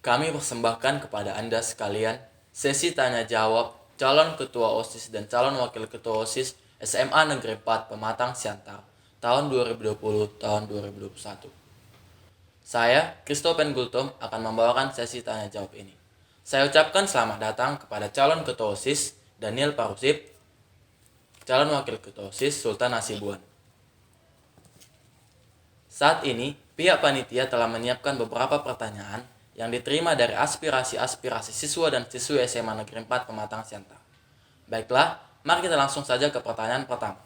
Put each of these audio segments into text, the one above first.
Kami persembahkan kepada Anda sekalian sesi tanya jawab calon ketua OSIS dan calon wakil ketua OSIS SMA Negeri 4 Pematang Siantar tahun 2020 tahun 2021. Saya, Christophen Gultom, akan membawakan sesi tanya jawab ini. Saya ucapkan selamat datang kepada calon ketua OSIS Daniel Parusip, calon wakil ketua OSIS Sultan Hasibuan. Saat ini, pihak panitia telah menyiapkan beberapa pertanyaan yang diterima dari aspirasi-aspirasi siswa dan siswi SMA Negeri 4 Pematang Siantar. Baiklah, mari kita langsung saja ke pertanyaan pertama.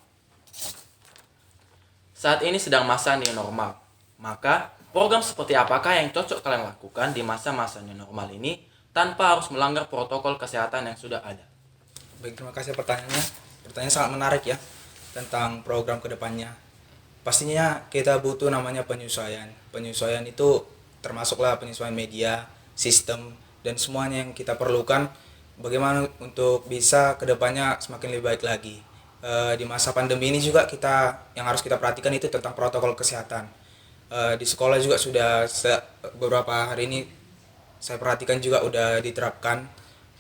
Saat ini sedang masa new normal, maka program seperti apakah yang cocok kalian lakukan di masa-masa new normal ini tanpa harus melanggar protokol kesehatan yang sudah ada? Baik, terima kasih pertanyaannya. Pertanyaan sangat menarik ya tentang program kedepannya. Pastinya kita butuh namanya penyesuaian. Penyesuaian itu termasuklah penyesuaian media, sistem, dan semuanya yang kita perlukan bagaimana untuk bisa kedepannya semakin lebih baik lagi. Di masa pandemi ini juga yang harus kita perhatikan itu tentang protokol kesehatan. Di sekolah juga sudah beberapa hari ini saya perhatikan juga udah diterapkan,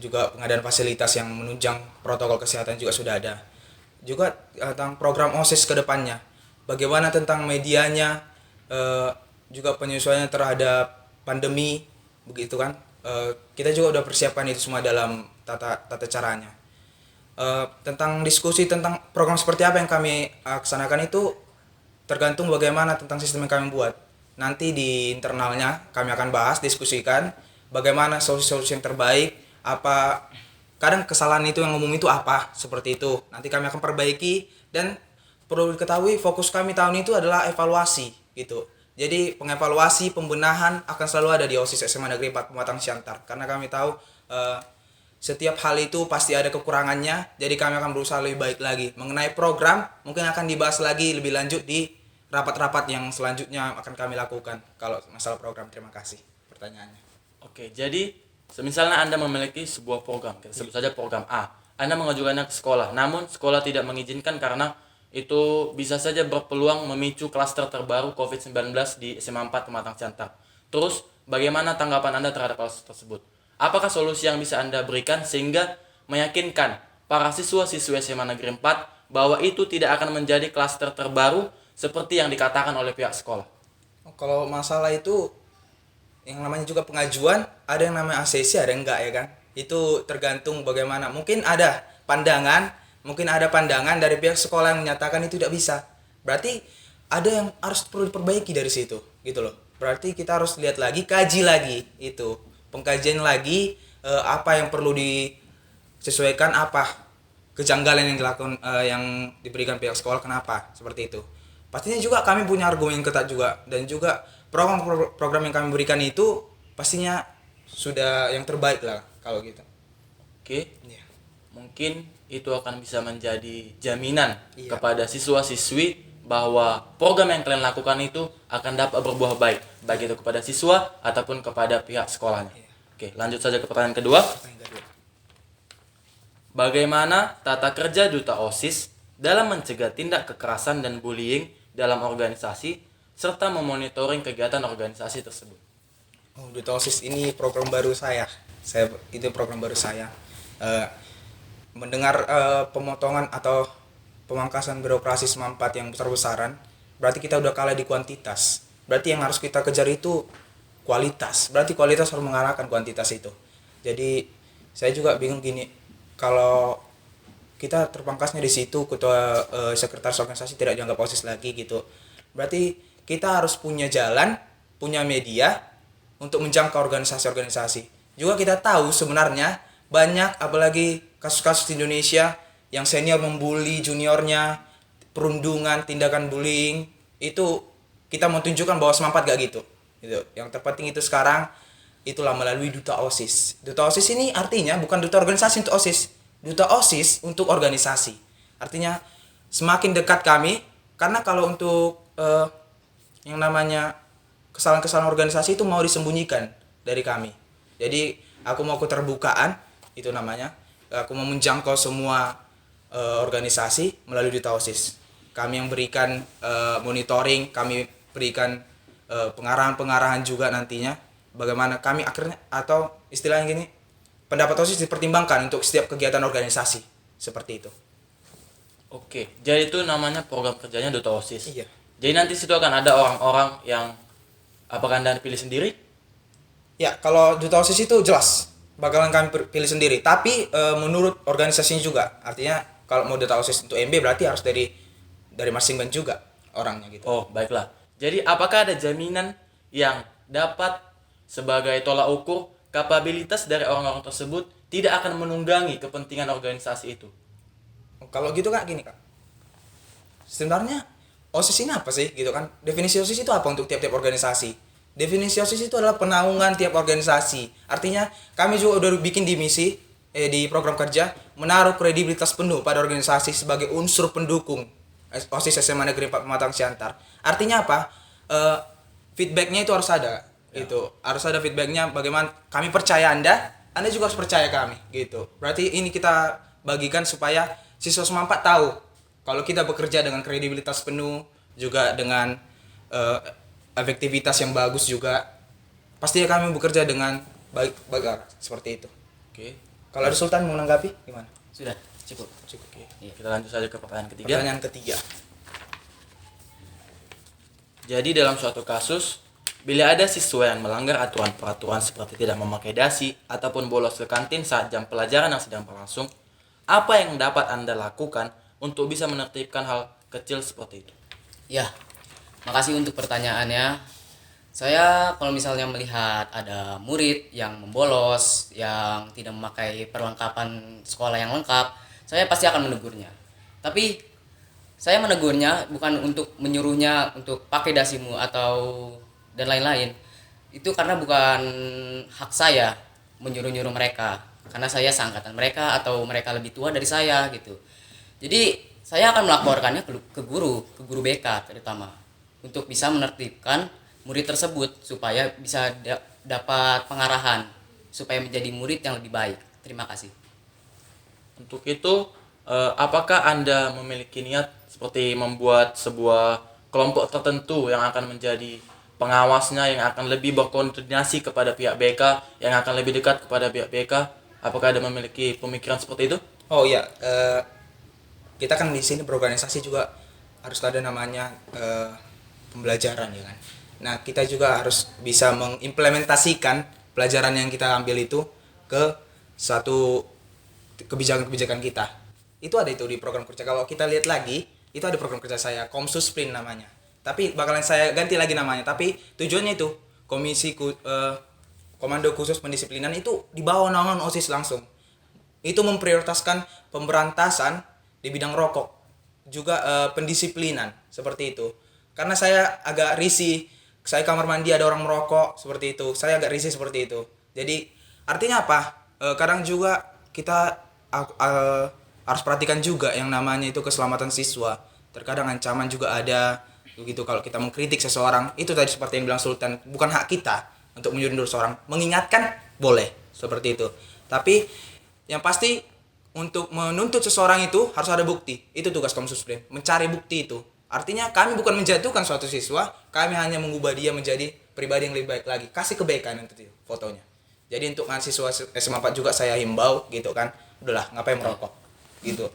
juga pengadaan fasilitas yang menunjang protokol kesehatan juga sudah ada. Juga tentang program OSIS ke depannya, bagaimana tentang medianya, juga penyesuaian terhadap pandemi, begitu kan. Kita juga udah persiapkan itu semua dalam tata caranya. Tentang diskusi tentang program seperti apa yang kami laksanakan itu tergantung bagaimana tentang sistem yang kami buat. Nanti di internalnya kami akan bahas, diskusikan bagaimana solusi-solusi yang terbaik, apa kadang kesalahan itu yang umum itu apa, seperti itu. Nanti kami akan perbaiki, dan perlu diketahui fokus kami tahun itu adalah evaluasi gitu. Jadi pengevaluasi, pembenahan akan selalu ada di OSIS SMA Negeri 4 Pematang Siantar, karena kami tahu setiap hal itu pasti ada kekurangannya. Jadi kami akan berusaha lebih baik lagi. Mengenai program mungkin akan dibahas lagi lebih lanjut di rapat-rapat yang selanjutnya akan kami lakukan kalau masalah program. Terima kasih pertanyaannya. Oke, jadi semisalnya Anda memiliki sebuah program, kita sebut saja program A. Anda mengajukannya ke sekolah, namun sekolah tidak mengizinkan karena itu bisa saja berpeluang memicu klaster terbaru COVID-19 di SMA 4 Pematang Siantar. Terus, bagaimana tanggapan Anda terhadap klaster tersebut? Apakah solusi yang bisa Anda berikan sehingga meyakinkan para siswa-siswi SMA Negeri 4 bahwa itu tidak akan menjadi klaster terbaru seperti yang dikatakan oleh pihak sekolah? Kalau masalah itu yang namanya juga pengajuan, ada yang namanya ACC, ada yang enggak ya kan. Itu tergantung bagaimana. Mungkin ada pandangan dari pihak sekolah yang menyatakan itu tidak bisa. Berarti ada yang harus perlu diperbaiki dari situ, gitu loh. Berarti kita harus lihat lagi, kaji lagi itu. Pengkajian lagi, apa yang perlu disesuaikan, apa kejanggalan yang dilakukan, yang diberikan pihak sekolah, kenapa seperti itu. Pastinya juga kami punya argumen yang ketat juga, dan juga program yang kami berikan itu pastinya sudah yang terbaik lah kalau gitu. Oke. Iya. Mungkin itu akan bisa menjadi jaminan Iya. kepada siswa-siswi bahwa program yang kalian lakukan itu akan dapat berbuah baik, baik itu kepada siswa ataupun kepada pihak sekolahnya. Iya. Oke, lanjut saja ke pertanyaan kedua. Bagaimana tata kerja Duta OSIS dalam mencegah tindak kekerasan dan bullying dalam organisasi serta memonitoring kegiatan organisasi tersebut? Duta OSIS ini program baru saya. Itu program baru saya. Mendengar pemotongan atau pemangkasan birokrasi SMA 4 yang besar-besaran, berarti kita udah kalah di kuantitas. Berarti yang harus kita kejar itu kualitas. Berarti kualitas harus mengalahkan kuantitas itu. Jadi saya juga bingung gini, kalau kita terpangkasnya di situ, ketua sekretaris organisasi tidak dianggap OSIS lagi gitu. Berarti kita harus punya jalan, punya media untuk menjangkau organisasi-organisasi. Juga kita tahu sebenarnya banyak, apalagi kasus-kasus di Indonesia yang senior membuli juniornya, perundungan, tindakan bullying, itu kita mau tunjukkan bahwa semangat gak gitu. Yang terpenting itu sekarang itulah melalui Duta OSIS. Duta OSIS ini artinya bukan duta organisasi untuk OSIS, Duta OSIS untuk organisasi. Artinya semakin dekat kami, karena kalau untuk yang namanya kesalahan-kesalahan organisasi itu mau disembunyikan dari kami. Jadi aku mau keterbukaan, itu namanya. Aku mau menjangkau semua organisasi melalui Duta OSIS. Kami yang berikan monitoring, kami berikan pengarahan-pengarahan juga nantinya bagaimana kami akhirnya atau istilahnya gini, pendapat OSIS dipertimbangkan untuk setiap kegiatan organisasi seperti itu. Oke, jadi itu namanya program kerjanya Duta OSIS. Iya. Jadi nanti situ akan ada orang-orang yang apakah Anda pilih sendiri? Ya, kalau Duta OSIS itu jelas bakalan kami pilih sendiri, tapi menurut organisasinya juga. Artinya kalau mau Duta OSIS untuk MB berarti harus dari masing band juga orangnya gitu. Oh, baiklah. Jadi apakah ada jaminan yang dapat sebagai tolak ukur kapabilitas dari orang-orang tersebut tidak akan menunggangi kepentingan organisasi itu? Kalau gitu Kak, gini Kak. Sebenarnya OSIS ini apa sih gitu kan? Definisi OSIS itu apa untuk tiap-tiap organisasi? Definisi OSIS itu adalah penaungan tiap organisasi. Artinya kami juga udah bikin di misi di program kerja menaruh kredibilitas penuh pada organisasi sebagai unsur pendukung OSIS SMA Negeri 4 Pematang Siantar. Artinya apa? Feedbacknya itu harus ada gitu. Harus ada feedbacknya bagaimana kami percaya Anda juga harus percaya kami gitu. Berarti ini kita bagikan supaya siswa SMA 4 tahu kalau kita bekerja dengan kredibilitas penuh, juga dengan efektivitas yang bagus juga, pasti kami bekerja dengan baik seperti itu. Oke. Kalau ada Sultan mau menanggapi gimana? Sudah, cukup. Oke. Kita lanjut saja ke pertanyaan ketiga. Pertanyaan ketiga. Jadi dalam suatu kasus, bila ada siswa yang melanggar aturan-peraturan seperti tidak memakai dasi ataupun bolos ke kantin saat jam pelajaran yang sedang berlangsung, apa yang dapat Anda lakukan untuk bisa menertibkan hal kecil seperti itu? Ya, makasih untuk pertanyaannya. Saya kalau misalnya melihat ada murid yang membolos, yang tidak memakai perlengkapan sekolah yang lengkap, saya pasti akan menegurnya. Tapi saya menegurnya bukan untuk menyuruhnya untuk pakai dasimu atau dan lain-lain. Itu karena bukan hak saya menyuruh-nyuruh mereka, karena saya seangkatan mereka atau mereka lebih tua dari saya gitu. Jadi saya akan melaporkannya ke guru BK terutama untuk bisa menertibkan murid tersebut supaya bisa dapat pengarahan supaya menjadi murid yang lebih baik. Terima kasih. Untuk itu, apakah Anda memiliki niat seperti membuat sebuah kelompok tertentu yang akan menjadi pengawasnya, yang akan lebih berkoordinasi kepada pihak BK, yang akan lebih dekat kepada pihak BK? Apakah Anda memiliki pemikiran seperti itu? Oh iya, kita kan di sini berorganisasi juga harus ada namanya pembelajaran ya kan. Nah, kita juga harus bisa mengimplementasikan pelajaran yang kita ambil itu ke satu kebijakan-kebijakan kita. Itu ada itu di program kerja. Kalau kita lihat lagi, itu ada program kerja saya, Komsusplin namanya. Tapi bakalan saya ganti lagi namanya. Tapi tujuannya itu Komando Khusus Pendisiplinan itu di bawah naungan OSIS langsung. Itu memprioritaskan pemberantasan di bidang rokok, juga pendisiplinan seperti itu. Karena saya agak risih, saya kamar mandi ada orang merokok seperti itu. Saya agak risih seperti itu. Jadi artinya apa? Kadang juga kita harus perhatikan juga yang namanya itu keselamatan siswa. Terkadang ancaman juga ada begitu kalau kita mengkritik seseorang. Itu tadi seperti yang bilang Sultan, bukan hak kita untuk menyuruh seseorang. Mengingatkan boleh seperti itu. Tapi yang pasti untuk menuntut seseorang itu harus ada bukti. Itu tugas Komsusplin, mencari bukti itu. Artinya kami bukan menjatuhkan suatu siswa, kami hanya mengubah dia menjadi pribadi yang lebih baik lagi. Kasih kebaikan itu fotonya. Jadi untuk mahasiswa SMA 4 juga saya himbau gitu kan. Udahlah, ngapain merokok gitu.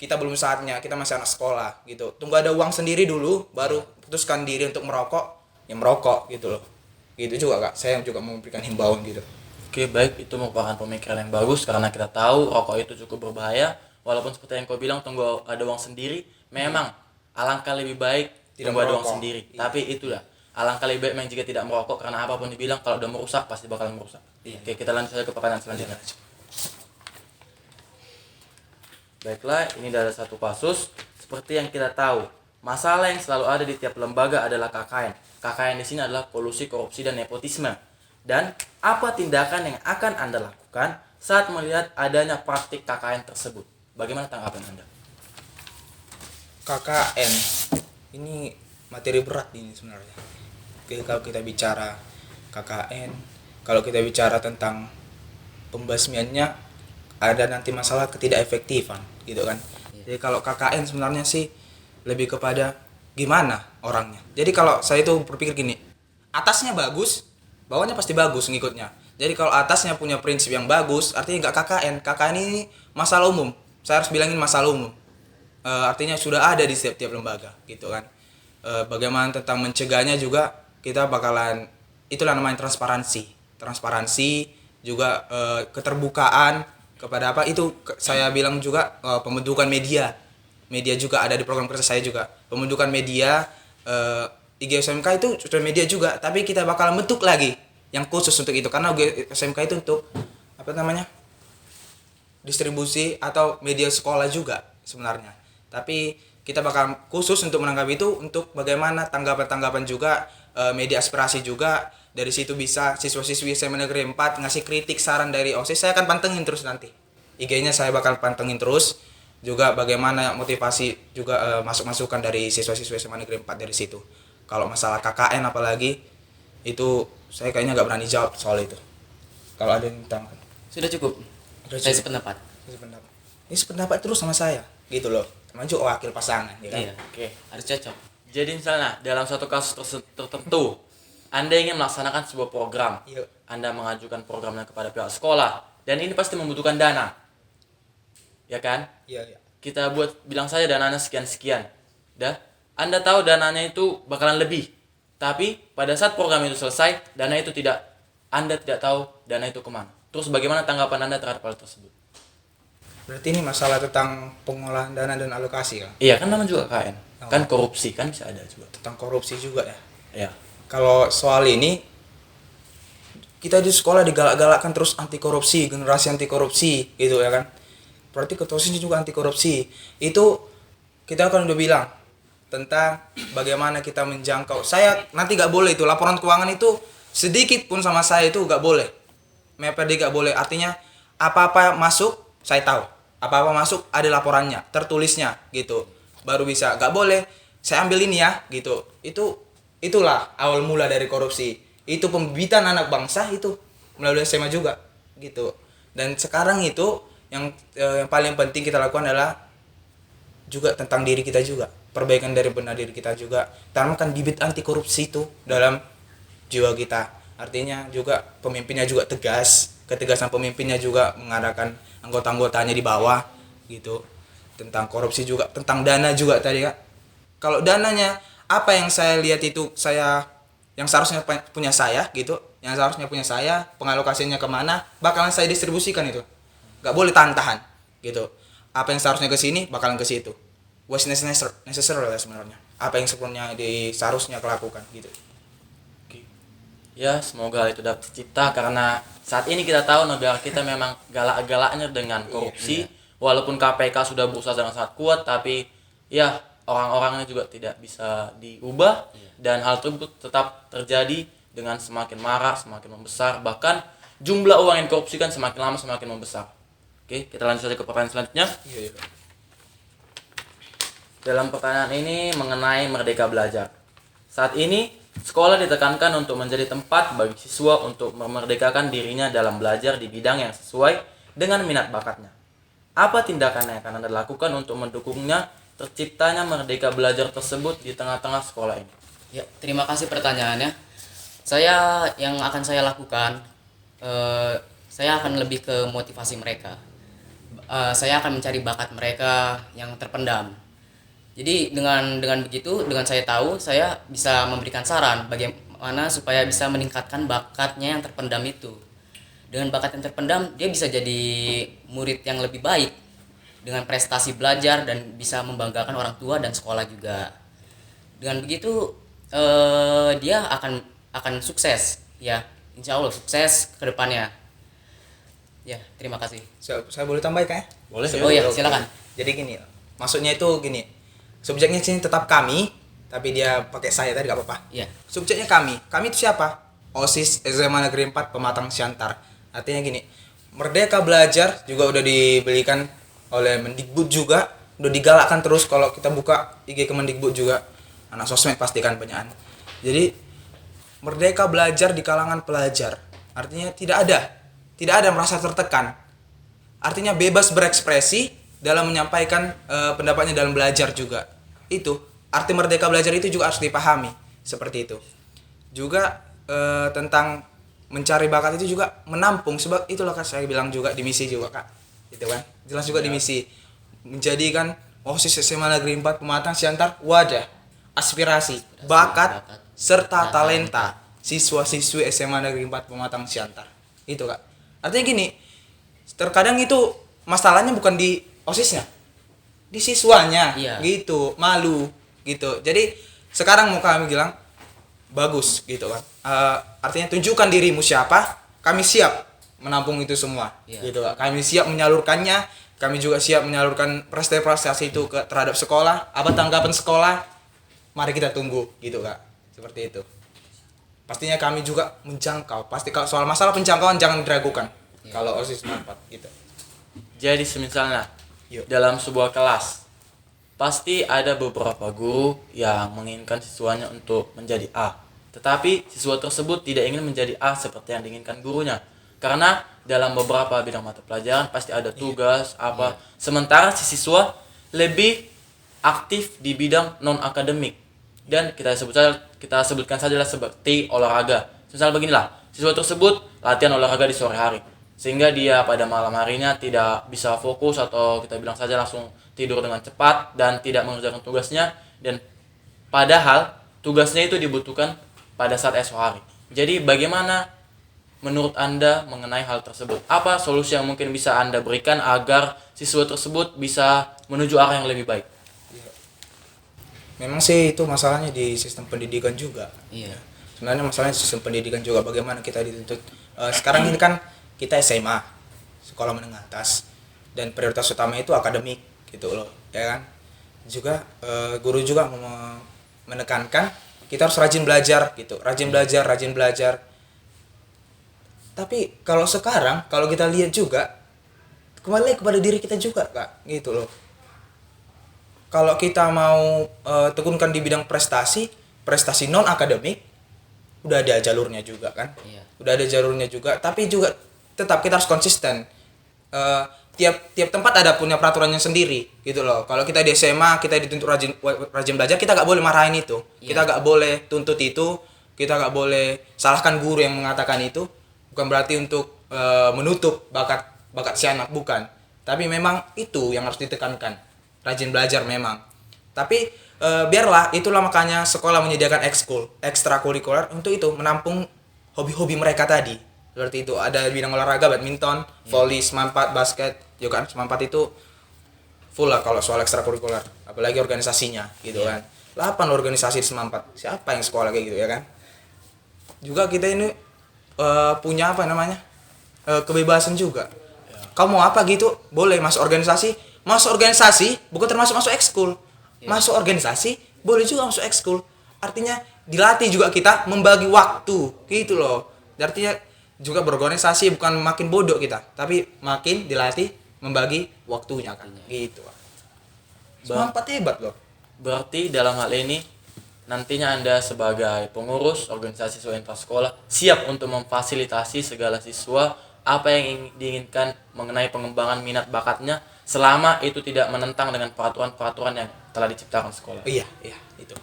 Kita belum saatnya, kita masih anak sekolah gitu. Tunggu ada uang sendiri dulu baru putuskan diri untuk merokok, ya merokok gitu loh. Gitu juga Kak. Saya juga memberikan himbauan gitu. Oke, baik, itu merupakan pemikiran yang bagus karena kita tahu rokok itu cukup berbahaya. Walaupun seperti yang kau bilang, tunggu ada uang sendiri, memang alangkah lebih baik Tidak tunggu ada uang merokok. sendiri. Iya. Tapi itulah, alangkah lebih baik memang jika tidak merokok karena apapun dibilang kalau udah merusak pasti bakal merusak. Iya. Oke, kita lanjut saja ke pertanyaan selanjutnya. Baiklah, ini ada satu kasus. Seperti yang kita tahu, masalah yang selalu ada di tiap lembaga adalah KKN. KKN di sini adalah kolusi, korupsi, dan nepotisme. Dan apa tindakan yang akan Anda lakukan saat melihat adanya praktik KKN tersebut? Bagaimana tanggapan Anda? KKN ini materi berat ini sebenarnya. Oke, kalau kita bicara KKN, kalau kita bicara tentang pembasmiannya, ada nanti masalah ketidakefektifan gitu kan. Jadi kalau KKN sebenarnya sih lebih kepada gimana orangnya. Jadi kalau saya itu berpikir gini, atasnya bagus, bawahnya pasti bagus ngikutnya. Jadi kalau atasnya punya prinsip yang bagus, artinya nggak KKN. KKN ini masalah umum. Saya harus bilangin masalah umum. Artinya sudah ada di setiap lembaga, gitu kan. Bagaimana tentang mencegahnya juga kita bakalan, itulah namanya transparansi. Transparansi juga keterbukaan kepada apa itu saya bilang juga pembentukan media. Media juga ada di program kerja saya juga. Pembentukan media IG SMK itu sudah media juga, tapi kita bakal bentuk lagi yang khusus untuk itu karena IG SMK itu untuk apa namanya? Distribusi atau media sekolah juga sebenarnya. Tapi kita bakal khusus untuk menanggapi itu untuk bagaimana tanggapan-tanggapan juga media aspirasi juga dari situ bisa siswa-siswi SMA Negeri 4 ngasih kritik saran dari OSIS saya akan pantengin terus nanti. IG-nya saya bakal pantengin terus juga bagaimana motivasi juga masuk-masukan dari siswa-siswa SMA Negeri 4 dari situ. Kalau masalah KKN apalagi itu saya kayaknya nggak berani jawab soal itu. Kalau ada yang ditanya. Sudah cukup. Saya sependapat. Ini sependapat terus sama saya gitu loh. Maju wakil pasangan ya kan. Iya. Oke. Harus cocok. Jadi misalnya dalam suatu kasus tertentu, Anda ingin melaksanakan sebuah program, Iya. Anda mengajukan programnya kepada pihak sekolah, dan ini pasti membutuhkan dana, ya kan? Iya. Kita bilang saja dananya sekian-sekian, dah. Anda tahu dananya itu bakalan lebih, tapi pada saat program itu selesai, dana itu Anda tidak tahu dana itu kemana. Terus bagaimana tanggapan Anda terhadap hal tersebut? Berarti ini masalah tentang pengolahan dana dan alokasi kan? Iya kan namanya juga KN, kan korupsi kan bisa ada juga. Tentang korupsi juga ya. Iya. Kalau soal ini kita di sekolah digalak-galakkan terus anti korupsi, generasi anti korupsi gitu ya kan. Berarti ketua OSIS juga anti korupsi. Itu kita kan udah bilang tentang bagaimana kita menjangkau. Saya nanti gak boleh itu laporan keuangan itu sedikit pun sama saya itu gak boleh. MPD gak boleh. Artinya apa-apa masuk saya tahu. Apa-apa masuk ada laporannya, tertulisnya gitu. Baru bisa. Gak boleh saya ambil ini ya gitu. Itulah awal mula dari korupsi. Itu pembibitan anak bangsa itu melalui SMA juga gitu. Dan sekarang itu yang paling penting kita lakukan adalah juga tentang diri kita juga, perbaikan dari benar diri kita juga, tanamkan bibit anti korupsi itu dalam jiwa kita. Artinya juga pemimpinnya juga tegas, ketegasan pemimpinnya juga mengarahkan anggota-anggotanya di bawah gitu. Tentang korupsi juga, tentang dana juga tadi Kak. Kalau dananya apa yang saya lihat itu yang seharusnya punya saya gitu, yang seharusnya punya saya, pengalokasinya kemana, bakalan saya distribusikan itu. Gak boleh tahan-tahan gitu. Apa yang seharusnya ke sini bakalan ke situ. Was necessary lah sebenarnya. Apa yang seharusnya kelakukan gitu. Oke. Ya, semoga hal itu dapat tercipta karena saat ini kita tahu negara kita memang galak-galaknya dengan korupsi. Walaupun KPK sudah berusaha dengan sangat kuat, tapi ya orang-orangnya juga tidak bisa diubah dan hal tersebut tetap terjadi dengan semakin marak, semakin membesar, bahkan jumlah uang yang korupsikan semakin lama semakin membesar. Oke, kita lanjut saja ke pertanyaan selanjutnya. Iya. Dalam pertanyaan ini mengenai Merdeka Belajar. Saat ini, sekolah ditekankan untuk menjadi tempat bagi siswa untuk memerdekakan dirinya dalam belajar di bidang yang sesuai dengan minat bakatnya. Apa tindakan yang akan Anda lakukan untuk mendukungnya terciptanya Merdeka Belajar tersebut di tengah-tengah sekolah ini? Ya, terima kasih pertanyaannya. Yang akan saya lakukan, saya akan lebih ke motivasi mereka. Saya akan mencari bakat mereka yang terpendam. Jadi dengan begitu, dengan saya tahu, saya bisa memberikan saran bagaimana supaya bisa meningkatkan bakatnya yang terpendam itu. Dengan bakat yang terpendam, dia bisa jadi murid yang lebih baik dengan prestasi belajar dan bisa membanggakan orang tua dan sekolah juga. Dengan begitu, dia akan sukses, ya, insya Allah sukses ke depannya. Ya, terima kasih. Saya boleh tambah Kak ya? Boleh. Oh ya, silakan. Jadi gini, maksudnya itu gini. Subjeknya sini tetap kami, tapi dia pakai saya tadi gak apa-apa. Iya. Subjeknya kami. Kami itu siapa? OSIS SMA Negeri 4 Pematang Siantar. Artinya gini, Merdeka Belajar juga udah dibelikan oleh Mendikbud juga, udah digalakkan terus kalau kita buka IG Kemendikbud juga. Anak sosmed pastikan banyakan. Jadi Merdeka Belajar di kalangan pelajar. Artinya tidak ada merasa tertekan. Artinya bebas berekspresi dalam menyampaikan pendapatnya dalam belajar juga. Itu arti Merdeka Belajar itu juga harus dipahami seperti itu. Juga tentang mencari bakat itu juga menampung, sebab itulah kan saya bilang juga di misi juga kak, gitu kan, jelas juga di misi menjadikan OSIS SMA Negeri 4 Pematang Siantar wadah aspirasi, bakat serta talenta siswa-siswi SMA Negeri 4 Pematang Siantar. Itu kak. Artinya gini, terkadang itu masalahnya bukan di OSISnya, di siswanya, Iya. gitu, malu, gitu. Jadi sekarang mau kami bilang bagus, gitu kan. Artinya tunjukkan dirimu siapa, kami siap menampung itu semua, Iya. gitu kak. Kami siap menyalurkannya, kami juga siap menyalurkan prestasi itu terhadap sekolah. Apa tanggapan sekolah? Mari kita tunggu, gitu kak. Seperti itu. Pastinya kami juga menjangkau. Pasti kalau soal masalah penjangkauan jangan diragukan. Kalau OSIS 4 gitu. Jadi semisalnya Yuk. dalam sebuah kelas pasti ada beberapa guru yang menginginkan siswanya untuk menjadi A. Tetapi siswa tersebut tidak ingin menjadi A seperti yang diinginkan gurunya. Karena dalam beberapa bidang mata pelajaran pasti ada tugas apa. Sementara si siswa lebih aktif di bidang non akademik. Dan kita sebutkan saja lah seperti olahraga. Misal beginilah, siswa tersebut latihan olahraga di sore hari, sehingga dia pada malam harinya tidak bisa fokus atau kita bilang saja langsung tidur dengan cepat dan tidak mengerjakan tugasnya, dan padahal tugasnya itu dibutuhkan pada saat esok hari. Jadi bagaimana menurut Anda mengenai hal tersebut? Apa solusi yang mungkin bisa Anda berikan agar siswa tersebut bisa menuju arah yang lebih baik? Memang sih itu masalahnya di sistem pendidikan juga. Iya. Sebenarnya masalahnya di sistem pendidikan juga, bagaimana kita dituntut. Sekarang ini kan kita SMA, sekolah menengah atas, dan prioritas utama itu akademik, gitu loh, ya kan. Juga guru juga menekankan kita harus rajin belajar, gitu, rajin belajar. Tapi kalau sekarang, kalau kita lihat juga, kembali kepada diri kita juga kak, gitu loh. Kalau kita mau tekunkan di bidang prestasi non akademik, udah ada jalurnya juga kan. Iya. Udah ada jalurnya juga, tapi juga tetap kita harus konsisten. Tiap tempat ada punya peraturannya sendiri, gitu loh. Kalau kita di SMA kita dituntut rajin belajar, kita nggak boleh marahin itu. Iya. Kita nggak boleh tuntut itu, kita nggak boleh salahkan guru yang mengatakan itu. Bukan berarti untuk menutup bakat si anak, bukan. Tapi memang itu yang harus ditekankan. Rajin belajar memang. Tapi biarlah, itulah makanya sekolah menyediakan ekstrakurikuler untuk itu, menampung hobi-hobi mereka tadi. Seperti itu, ada bidang olahraga, badminton, volley, semanpat, basket. Ya kan, semanpat itu full lah kalau soal ekstrakurikuler. Apalagi organisasinya, gitu kan. 8 organisasi di semanpat. Siapa yang sekolah kayak gitu ya kan? Juga kita ini punya apa namanya? Kebebasan juga. Kamu mau apa gitu? Boleh masuk organisasi. Masuk organisasi bukan termasuk masuk ekskul. Masuk organisasi boleh juga masuk ekskul. Artinya dilatih juga kita membagi waktu, gitu loh. Artinya juga berorganisasi bukan makin bodoh kita, tapi makin dilatih membagi waktunya kan. Gitu. Semangat hebat loh. Berarti dalam hal ini nantinya Anda sebagai pengurus organisasi siswa intrasekolah siap untuk memfasilitasi segala siswa apa yang diinginkan mengenai pengembangan minat bakatnya, selama itu tidak menentang dengan peraturan-peraturan yang telah diciptakan sekolah. Iya, itu.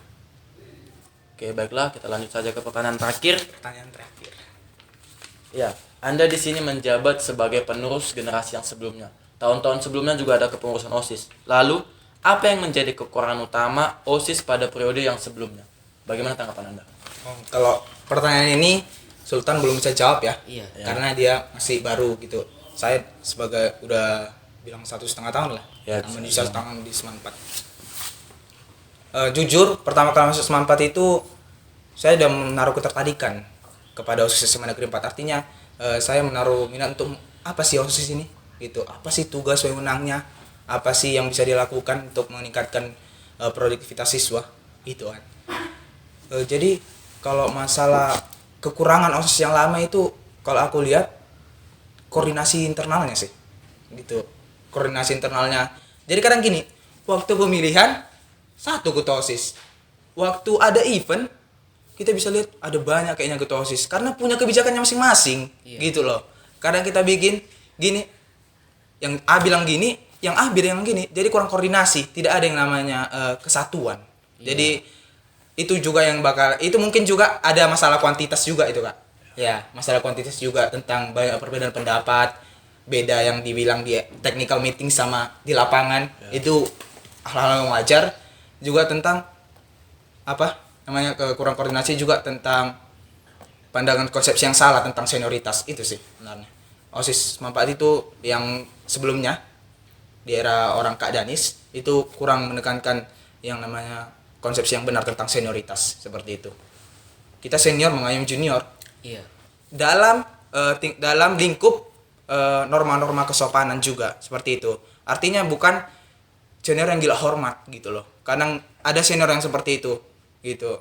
Oke, baiklah, kita lanjut saja ke pertanyaan terakhir. Pertanyaan terakhir. Ya, Anda di sini menjabat sebagai penerus generasi yang sebelumnya. Tahun-tahun sebelumnya juga ada kepengurusan OSIS. Lalu, apa yang menjadi kekurangan utama OSIS pada periode yang sebelumnya? Bagaimana tanggapan Anda? Kalau pertanyaan ini Sultan belum bisa jawab ya. Iya. Karena dia masih baru gitu. Saya sebagai udah bilang 1,5 tahun lah. Ya, menuju 1 tahun di Semanpat. Jujur, pertama kali masuk Semanpat itu saya udah menaruh ketertarikan kepada OSIS SMA Negeri 4. Artinya saya menaruh minat untuk apa sih OSIS ini? Gitu. Apa sih tugas wewenangnya? Apa sih yang bisa dilakukan untuk meningkatkan produktivitas siswa? Itu kan. Jadi kalau masalah kekurangan OSIS yang lama itu, kalau aku lihat koordinasi internalnya sih, gitu. Koordinasi internalnya. Jadi kadang gini, waktu pemilihan satu ketua OSIS, waktu ada event kita bisa lihat ada banyak kayaknya ketua OSIS karena punya kebijakannya masing-masing, gitu loh. Kadang kita bikin gini, yang A bilang gini, yang A bilang gini, jadi kurang koordinasi, tidak ada yang namanya kesatuan. Jadi itu juga yang bakal, itu mungkin juga ada masalah kuantitas juga itu kak. Ya, masalah kuantitas juga tentang banyak perbedaan pendapat, beda yang dibilang di technical meeting sama di lapangan, itu hal-hal yang wajar. Juga tentang apa namanya kurang koordinasi juga tentang pandangan konsepsi yang salah tentang senioritas itu sih sebenarnya. OSIS manfaat itu yang sebelumnya di era orang Kak Danis itu kurang menekankan yang namanya konsepsi yang benar tentang senioritas seperti itu. Kita senior mengayomi junior Iya. dalam lingkup norma-norma kesopanan juga seperti itu. Artinya bukan senior yang gila hormat gitu loh. Kadang ada senior yang seperti itu gitu.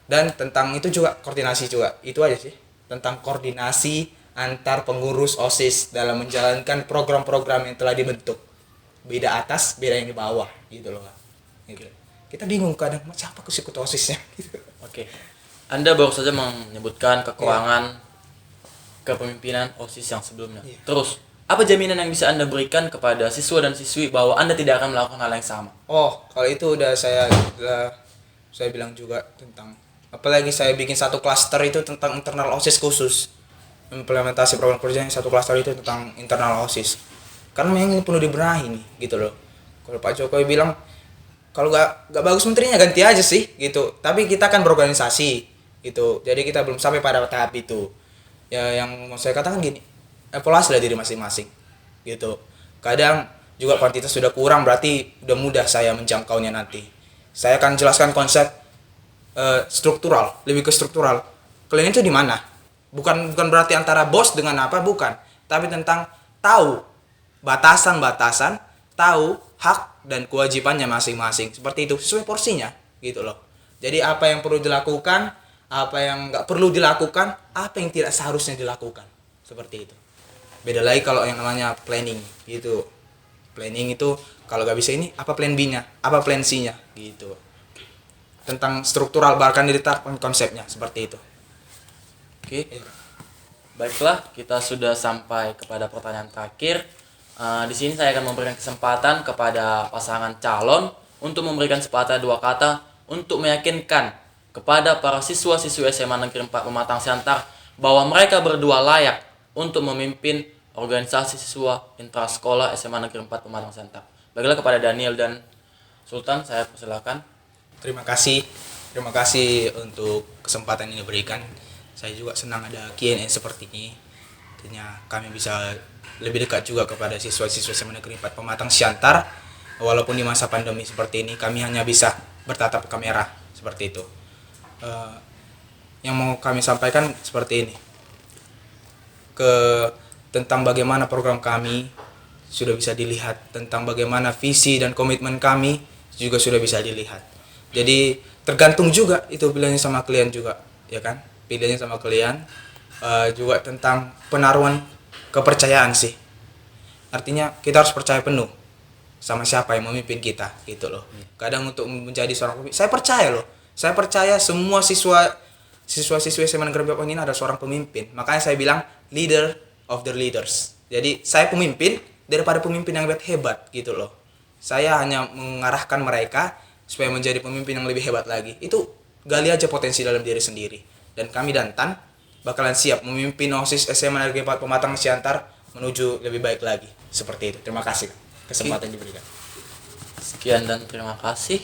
Dan tentang itu juga koordinasi juga. Itu aja sih. Tentang koordinasi antar pengurus OSIS dalam menjalankan program-program yang telah dibentuk. Beda atas, beda yang di bawah gitu loh. Gitu. Kita bingung kadang siapa ikut OSISnya gitu. Oke. Anda baru saja menyebutkan kekurangan kepemimpinan OSIS yang sebelumnya. Iya. Terus, apa jaminan yang bisa Anda berikan kepada siswa dan siswi bahwa Anda tidak akan melakukan hal yang sama? Oh, kalau itu udah saya bilang juga tentang apalagi saya bikin satu klaster itu tentang internal OSIS khusus. Implementasi program kerja yang satu klaster itu tentang internal OSIS. Karena memang ini perlu dibenahi nih, gitu loh. Kalau Pak Jokowi bilang kalau gak bagus menterinya ganti aja sih, gitu. Tapi kita kan berorganisasi, gitu. Jadi kita belum sampai pada tahap itu. Ya yang mau saya katakan gini, evaluasilah diri masing-masing, gitu. Kadang juga kuantitas sudah kurang berarti udah mudah saya menjangkaunya nanti. Saya akan jelaskan konsep struktural, lebih ke struktural. Kalian itu di mana? Bukan berarti antara bos dengan apa, bukan. Tapi tentang tahu batasan-batasan, tahu hak dan kewajibannya masing-masing. Seperti itu, sesuai porsinya, gitu loh. Jadi apa yang perlu dilakukan, apa yang nggak perlu dilakukan, apa yang tidak seharusnya dilakukan. Seperti itu. Beda lagi kalau yang namanya planning, gitu. Planning itu kalau nggak bisa ini, apa plan B-nya, apa plan C-nya, gitu. Tentang struktural bahkan diletakkan konsepnya seperti itu. Oke. Baiklah, kita sudah sampai kepada pertanyaan terakhir. Di sini saya akan memberikan kesempatan kepada pasangan calon untuk memberikan sepatah dua kata untuk meyakinkan kepada para siswa-siswi SMA Negeri 4 Pematang Siantar bahwa mereka berdua layak untuk memimpin organisasi siswa intrasekolah SMA Negeri 4 Pematang Siantar. Baiklah, kepada Daniel dan Sultan, saya persilakan. Terima kasih untuk kesempatan ini diberikan. Saya juga senang ada Q&A seperti ini. Tentunya kami bisa lebih dekat juga kepada siswa-siswa SMA Negeri 4 Pematang Siantar. Walaupun di masa pandemi seperti ini kami hanya bisa bertatap kamera seperti itu. Yang mau kami sampaikan seperti ini. Tentang bagaimana program kami sudah bisa dilihat, tentang bagaimana visi dan komitmen kami juga sudah bisa dilihat. Jadi tergantung juga itu pilihannya sama kalian juga, ya kan? Pilihannya sama kalian. Juga tentang penaruhan kepercayaan sih. Artinya kita harus percaya penuh sama siapa yang memimpin kita, gitu loh. Kadang untuk menjadi seorang pemimpin, saya percaya loh. Saya percaya semua siswa-siswi SMA Negeri 4 ini adalah seorang pemimpin. Makanya saya bilang leader of the leaders. Jadi saya pemimpin daripada pemimpin yang hebat gitu loh. Saya hanya mengarahkan mereka supaya menjadi pemimpin yang lebih hebat lagi. Itu gali aja potensi dalam diri sendiri. Dan kami dan Tan bakalan siap memimpin OSIS SMA Negeri 4 Pematang Siantar menuju lebih baik lagi. Seperti itu. Terima kasih kesempatan diberikan. Sekian dan terima kasih.